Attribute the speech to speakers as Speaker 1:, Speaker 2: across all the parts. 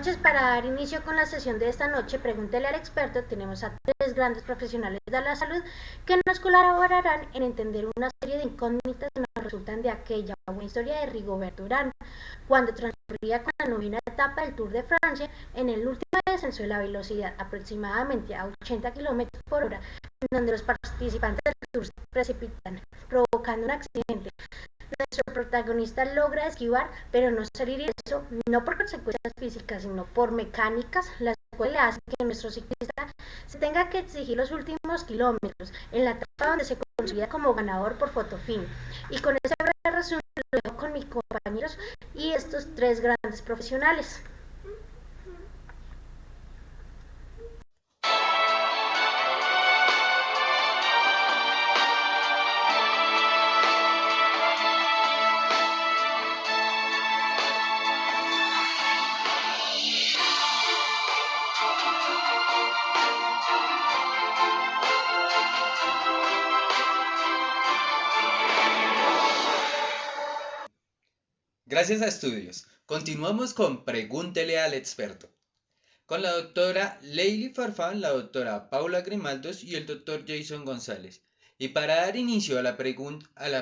Speaker 1: noches. Para dar inicio con la sesión de esta noche, pregúntele al experto. Tenemos a tres grandes profesionales de la salud que nos colaborarán en entender una serie de incógnitas que nos resultan de aquella buena historia de Rigoberto Urán, cuando transcurría con la novena etapa del Tour de Francia en el último descenso de la velocidad, aproximadamente a 80 km por hora, en donde los participantes del Tour se precipitan, provocando un accidente. Nuestro protagonista logra esquivar, pero no salir ileso, no por consecuencias físicas, sino por mecánicas, las cuales hacen que nuestro ciclista se tenga que exigir los últimos kilómetros en la etapa donde se consolida como ganador por Fotofin. Y con ese breve resumen lo dejo con mis compañeros y estos tres grandes profesionales.
Speaker 2: Gracias a Estudios, continuamos con Pregúntele al experto, con la doctora Leili Farfán, la doctora Paula Grimaldos y el doctor Jason González. Y para dar inicio a la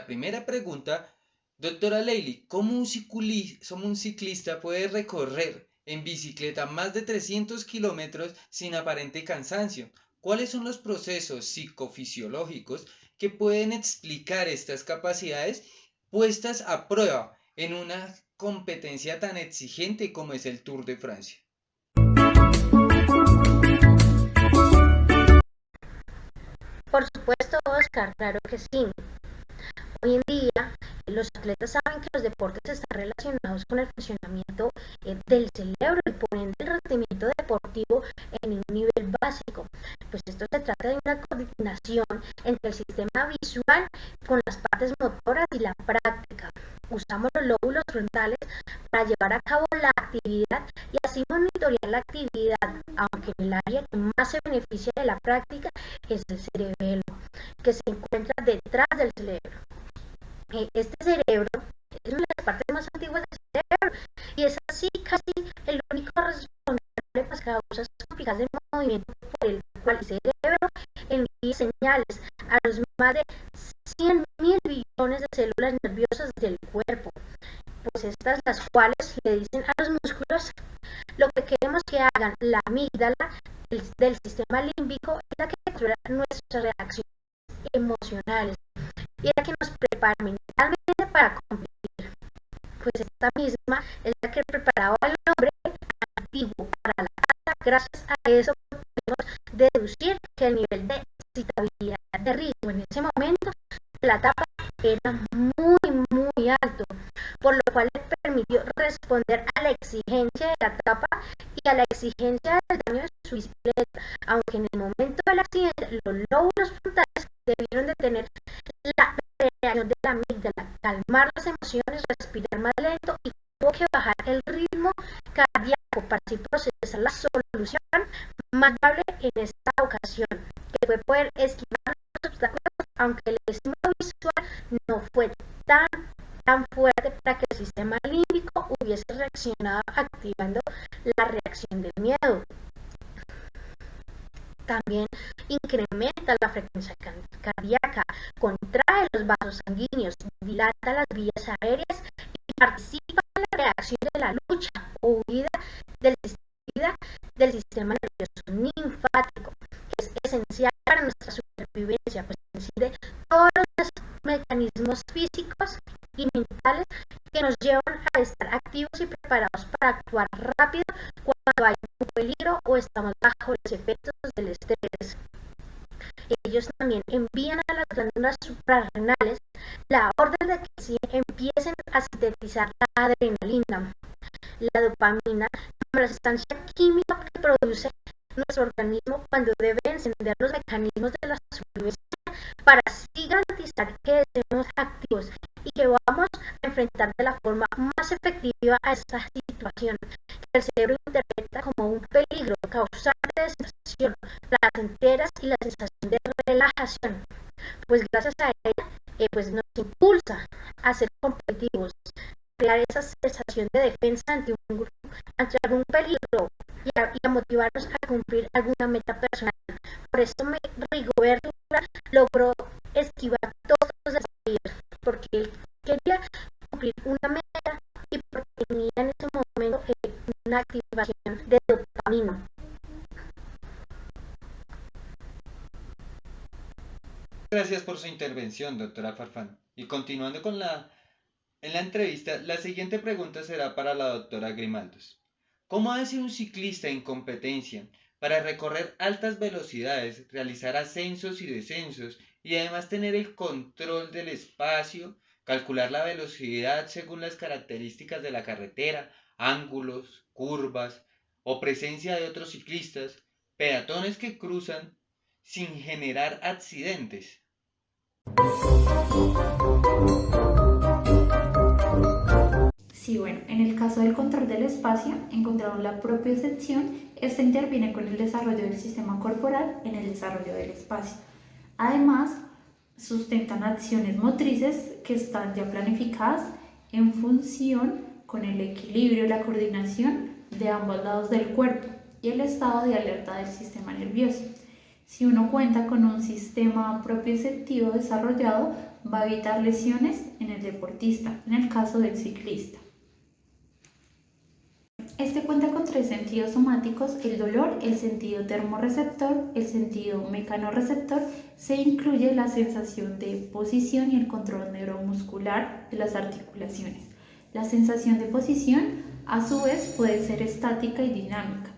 Speaker 2: primera pregunta, doctora Leili, ¿cómo un ciclista puede recorrer en bicicleta más de 300 kilómetros sin aparente cansancio? ¿Cuáles son los procesos psicofisiológicos que pueden explicar estas capacidades puestas a prueba en una competencia tan exigente como es el Tour de Francia?
Speaker 1: Por supuesto, Oscar, claro que sí. Hoy en día, los atletas saben que los deportes están relacionados con el funcionamiento del cerebro y por ende el rendimiento deportivo en un nivel básico. Pues esto se trata de una coordinación entre el sistema visual con las partes motoras y la práctica. Usamos los lóbulos frontales para llevar a cabo la actividad y así monitorear la actividad, aunque el área que más se beneficia de la práctica es el cerebelo, que se encuentra detrás del cerebro. Este cerebro es una de las partes más antiguas del cerebro y es así casi el único responsable de las causas complejas del movimiento, por el cual el cerebro envía señales a los más de 100.000 billones de células nerviosas del cuerpo, pues estas las cuales le dicen a los músculos lo que queremos que hagan. La amígdala del sistema límbico es la que controla nuestras reacciones emocionales y la que nos prepara mentalmente para competir. Pues esta misma es la que preparaba al hombre antiguo para la caza. Gracias a eso podemos deducir que el nivel de excitabilidad de ritmo en ese momento de la etapa era muy alto, por lo cual le permitió responder a la exigencia de la etapa y a la exigencia del daño de su bicicleta, aunque en el momento del accidente los lóbulos frontales debieron de tener la reacción de la amígdala, calmar las emociones, respirar más lento y tuvo que bajar el ritmo cardíaco para así procesar la solución más viable en esta ocasión, que fue poder esquivar los obstáculos, aunque el estímulo visual no fue tan fuerte para que el sistema límbico hubiese reaccionado activando la reacción del miedo. También incrementa la frecuencia cardíaca, contrae los vasos sanguíneos, dilata las vías aéreas y participa en la reacción de la lucha o huida del sistema nervioso linfático, que es esencial para nuestra supervivencia, pues incide todos los mecanismos físicos y mentales que nos llevan a estar activos y preparados para actuar rápido cuando hay un peligro o estamos bajo los efectos del estrés. Ellos también envían a las glándulas suprarrenales la orden de que empiecen a sintetizar la adrenalina, la dopamina, como la sustancia química que produce nuestro organismo cuando debe encender los mecanismos de la supervivencia para así garantizar que estemos activos y que vamos a enfrentar de la forma más efectiva a esta situación que el cerebro interpreta como un peligro causante de sensación placenteras y la sensación de relajación, pues gracias a ella pues nos impulsa a ser competitivos, crear esa sensación de defensa ante un grupo ante algún peligro y a motivarnos a cumplir alguna meta personal. Por eso Rigoberto logró esquivar todos los desafíos, porque él quería cumplir una meta y porque tenía en ese momento una activación de dopamina.
Speaker 2: Gracias por su intervención, doctora Farfán. Y continuando en la entrevista, la siguiente pregunta será para la doctora Grimaldos. ¿Cómo hace un ciclista en competencia para recorrer altas velocidades, realizar ascensos y descensos y además tener el control del espacio, calcular la velocidad según las características de la carretera, ángulos, curvas o presencia de otros ciclistas, peatones que cruzan sin generar accidentes?
Speaker 3: Sí, bueno, en el caso del control del espacio, encontramos la propiocepción. Esta interviene con el desarrollo del sistema corporal en el desarrollo del espacio. Además, sustentan acciones motrices que están ya planificadas en función con el equilibrio y la coordinación de ambos lados del cuerpo y el estado de alerta del sistema nervioso. Si uno cuenta con un sistema propioceptivo desarrollado, va a evitar lesiones en el deportista, en el caso del ciclista. Este cuenta con 3 sentidos somáticos: el dolor, el sentido termorreceptor, el sentido mecanorreceptor. Se incluye la sensación de posición y el control neuromuscular de las articulaciones. La sensación de posición, a su vez, puede ser estática y dinámica.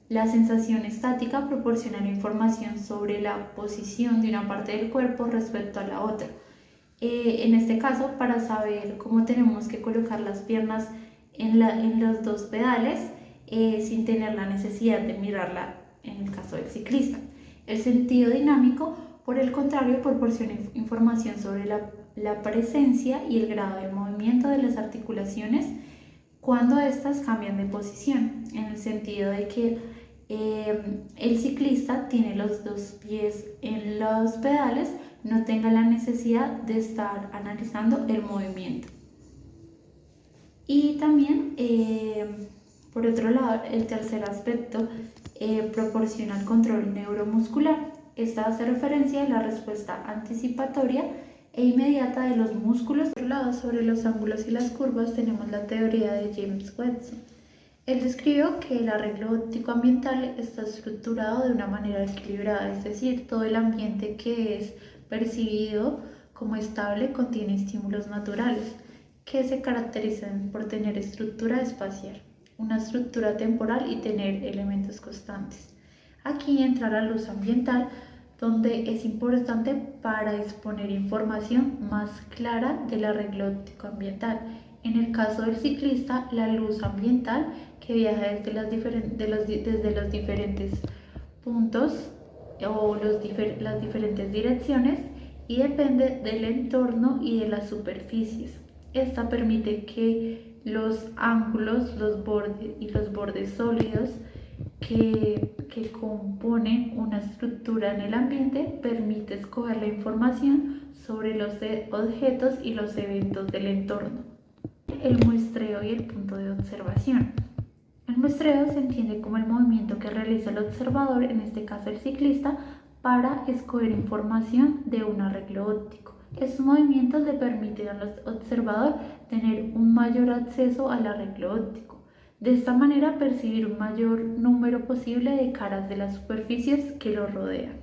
Speaker 3: La sensación estática proporciona la información sobre la posición de una parte del cuerpo respecto a la otra. En este caso, para saber cómo tenemos que colocar las piernas en los 2 pedales sin tener la necesidad de mirarla en el caso del ciclista. El sentido dinámico, por el contrario, proporciona información sobre la presencia y el grado del movimiento de las articulaciones cuando éstas cambian de posición, en el sentido de que el ciclista tiene los 2 pies en los pedales, no tenga la necesidad de estar analizando el movimiento. Y también, por otro lado, el tercer aspecto proporciona el control neuromuscular. Esta hace referencia a la respuesta anticipatoria e inmediata de los músculos. Por otro lado, sobre los ángulos y las curvas tenemos la teoría de James Watson. Él describió que el arreglo óptico ambiental está estructurado de una manera equilibrada, es decir, todo el ambiente que es percibido como estable contiene estímulos naturales que se caracterizan por tener estructura espacial, una estructura temporal y tener elementos constantes. Aquí entra la luz ambiental, donde es importante para exponer información más clara del arreglo óptico ambiental. En el caso del ciclista, la luz ambiental que viaja desde los diferentes puntos o las diferentes direcciones y depende del entorno y de las superficies. Esta permite que los ángulos, los bordes sólidos que componen una estructura en el ambiente permite escoger la información sobre los objetos y los eventos del entorno. El muestreo y el punto de observación. El muestreo se entiende como el movimiento que realiza el observador, en este caso el ciclista, para escoger información de un arreglo óptico. Estos movimientos le permiten al observador tener un mayor acceso al arreglo óptico. De esta manera percibir un mayor número posible de caras de las superficies que lo rodean.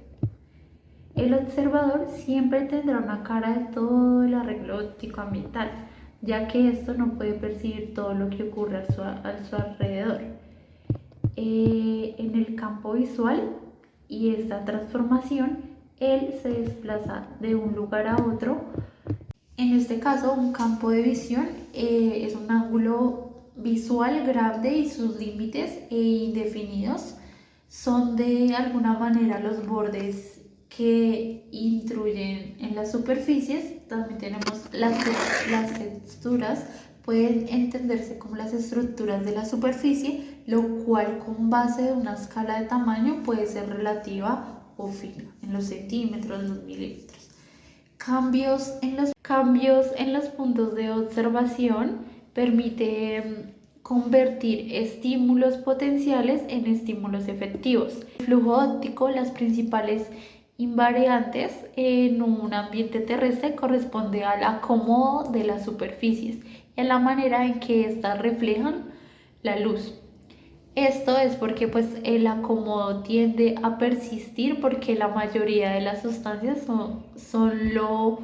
Speaker 3: El observador siempre tendrá una cara de todo el arreglo óptico ambiental, ya que esto no puede percibir todo lo que ocurre a su alrededor. En el campo visual y esta transformación, él se desplaza de un lugar a otro. En este caso, un campo de visión es un ángulo visual grande y sus límites indefinidos son de alguna manera los bordes que intruyen en las superficies. También tenemos las texturas, pueden entenderse como las estructuras de la superficie, lo cual con base de una escala de tamaño puede ser relativa o fina, en los centímetros, los milímetros. Cambios en los puntos de observación permite convertir estímulos potenciales en estímulos efectivos. El flujo óptico, las principales invariantes en un ambiente terrestre corresponde al acomodo de las superficies y a la manera en que éstas reflejan la luz. Esto es porque el acomodo tiende a persistir porque la mayoría de las sustancias son lo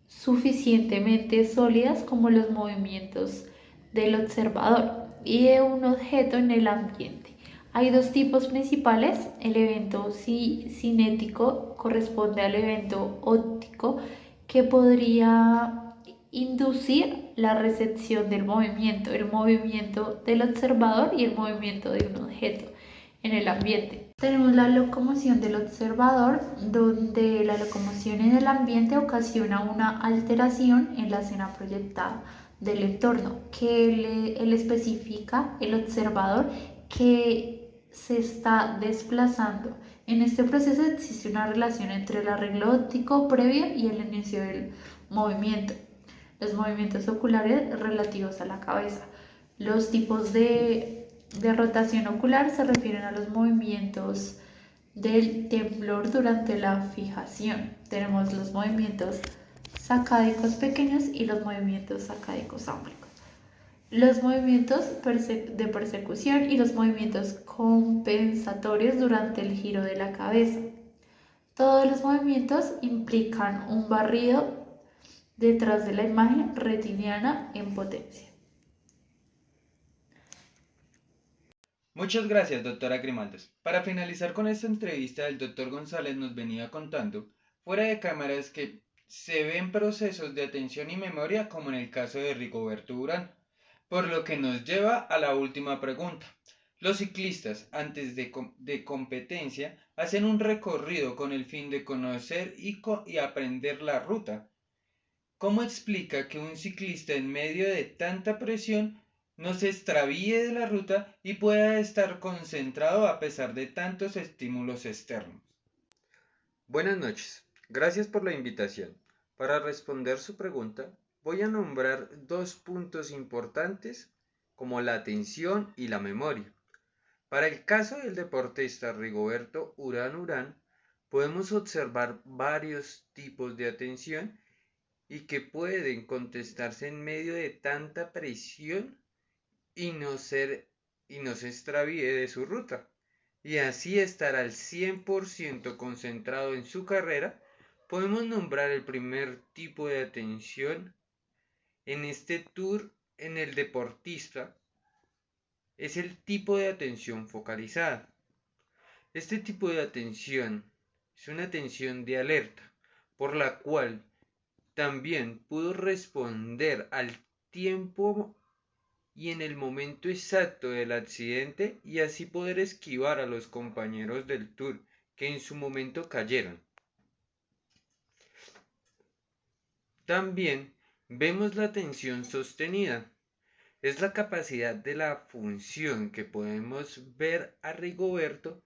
Speaker 3: suficientemente sólidas como los movimientos del observador y de un objeto en el ambiente. Hay dos tipos principales. El evento cinético corresponde al evento óptico que podría inducir la recepción del movimiento, el movimiento del observador y el movimiento de un objeto en el ambiente. Tenemos la locomoción del observador, donde la locomoción en el ambiente ocasiona una alteración en la escena proyectada del entorno, que él especifica el observador que se está desplazando. En este proceso existe una relación entre el arreglo óptico previo y el inicio del movimiento. Los movimientos oculares relativos a la cabeza. Los tipos de rotación ocular se refieren a los movimientos del temblor durante la fijación. Tenemos los movimientos sacádicos pequeños y los movimientos sacádicos amplios. Los movimientos de persecución y los movimientos compensatorios durante el giro de la cabeza. Todos los movimientos implican un barrido detrás de la imagen retiniana en potencia.
Speaker 2: Muchas gracias, doctora Grimaldos. Para finalizar con esta entrevista, el doctor González nos venía contando, fuera de cámaras, que se ven procesos de atención y memoria como en el caso de Rigoberto Urán, por lo que nos lleva a la última pregunta. Los ciclistas, antes de competencia, hacen un recorrido con el fin de conocer y aprender la ruta. ¿Cómo explica que un ciclista en medio de tanta presión no se extravíe de la ruta y pueda estar concentrado a pesar de tantos estímulos externos? Buenas noches, gracias por la invitación. Para responder su pregunta, voy a nombrar dos puntos importantes como la atención y la memoria. Para el caso del deportista Rigoberto Urán, podemos observar varios tipos de atención y que pueden contestarse en medio de tanta presión y no se extravíe de su ruta, y así estar al 100% concentrado en su carrera. Podemos nombrar el primer tipo de atención en este tour en el deportista. Es el tipo de atención focalizada. Este tipo de atención es una atención de alerta, por la cual también pudo responder al tiempo y en el momento exacto del accidente y así poder esquivar a los compañeros del tour que en su momento cayeron. También vemos la atención sostenida. Es la capacidad de la función que podemos ver a Rigoberto,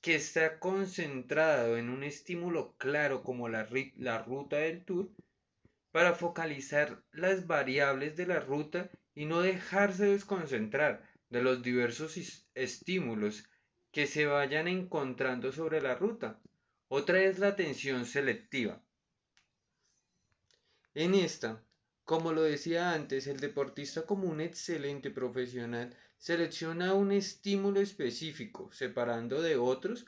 Speaker 2: que está concentrado en un estímulo claro como la ruta del tour, para focalizar las variables de la ruta y no dejarse desconcentrar de los diversos estímulos que se vayan encontrando sobre la ruta. Otra es la atención selectiva. En esta, como lo decía antes, el deportista, como un excelente profesional, selecciona un estímulo específico, separando de otros,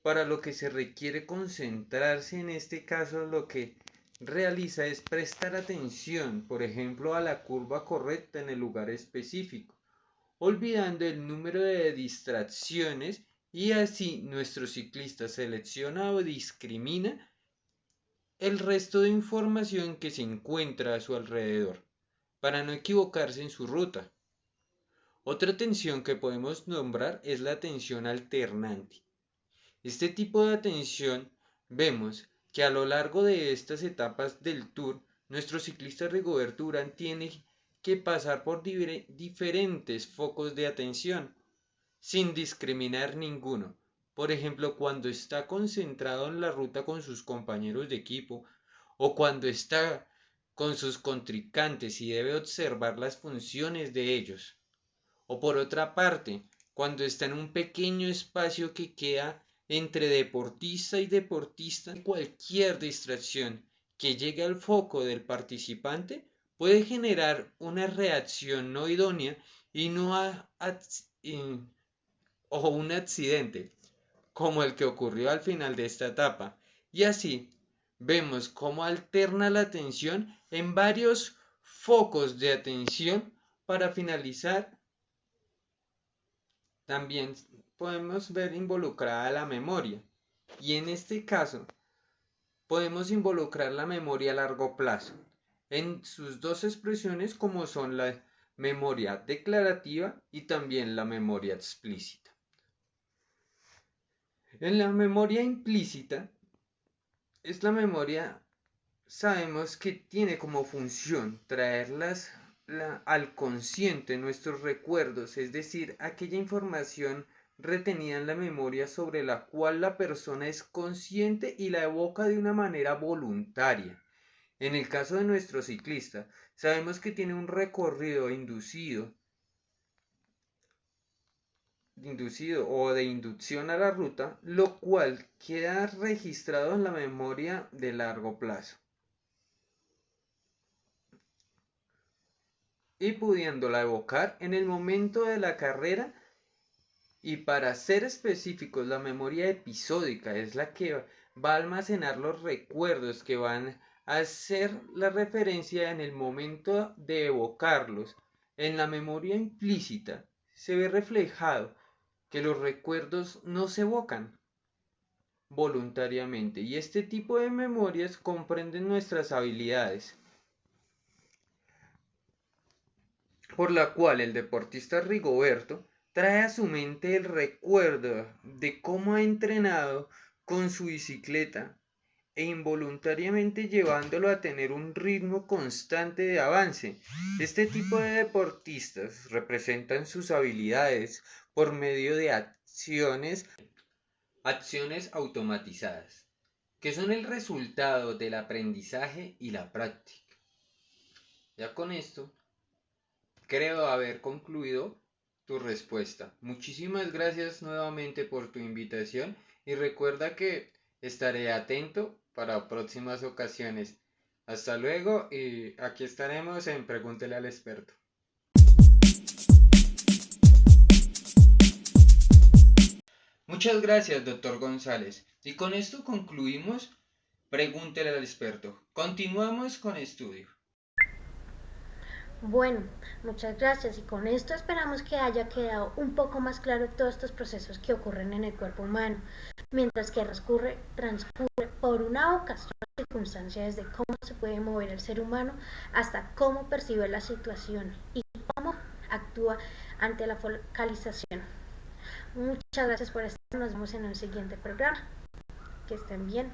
Speaker 2: para lo que se requiere concentrarse. En este caso, lo que realiza es prestar atención, por ejemplo, a la curva correcta en el lugar específico, olvidando el número de distracciones, y así nuestro ciclista selecciona o discrimina el resto de información que se encuentra a su alrededor, para no equivocarse en su ruta. Otra atención que podemos nombrar es la atención alternante. Este tipo de atención vemos que a lo largo de estas etapas del tour, nuestro ciclista Rigoberto Urán tiene que pasar por diferentes focos de atención, sin discriminar ninguno. Por ejemplo, cuando está concentrado en la ruta con sus compañeros de equipo, o cuando está con sus contrincantes y debe observar las funciones de ellos. O por otra parte, cuando está en un pequeño espacio que queda entre deportista y deportista, cualquier distracción que llegue al foco del participante puede generar una reacción no idónea y o un accidente, como el que ocurrió al final de esta etapa. Y así vemos cómo alterna la atención en varios focos de atención para finalizar. También podemos ver involucrada la memoria, y en este caso podemos involucrar la memoria a largo plazo en sus dos expresiones, como son la memoria declarativa y también la memoria explícita. En la memoria implícita es la memoria, sabemos que tiene como función traerlas al consciente nuestros recuerdos, es decir, aquella información retenida en la memoria sobre la cual la persona es consciente y la evoca de una manera voluntaria. En el caso de nuestro ciclista, sabemos que tiene un recorrido inducido o de inducción a la ruta, lo cual queda registrado en la memoria de largo plazo. Y pudiéndola evocar en el momento de la carrera. Y para ser específicos, la memoria episódica es la que va a almacenar los recuerdos que van a hacer la referencia en el momento de evocarlos. En la memoria implícita se ve reflejado que los recuerdos no se evocan voluntariamente, y este tipo de memorias comprenden nuestras habilidades, por la cual el deportista Rigoberto trae a su mente el recuerdo de cómo ha entrenado con su bicicleta e involuntariamente llevándolo a tener un ritmo constante de avance. Este tipo de deportistas representan sus habilidades por medio de acciones automatizadas, que son el resultado del aprendizaje y la práctica. Ya con esto creo haber concluido tu respuesta. Muchísimas gracias nuevamente por tu invitación y recuerda que estaré atento para próximas ocasiones. Hasta luego y aquí estaremos en Pregúntele al experto. Muchas gracias, doctor González. Y con esto concluimos Pregúntele al experto. Continuamos con estudio.
Speaker 1: Bueno, muchas gracias, y con esto esperamos que haya quedado un poco más claro todos estos procesos que ocurren en el cuerpo humano, mientras que transcurre por una ocasión de circunstancias desde cómo se puede mover el ser humano hasta cómo percibe la situación y cómo actúa ante la focalización. Muchas gracias por estar, nos vemos en un siguiente programa. Que estén bien.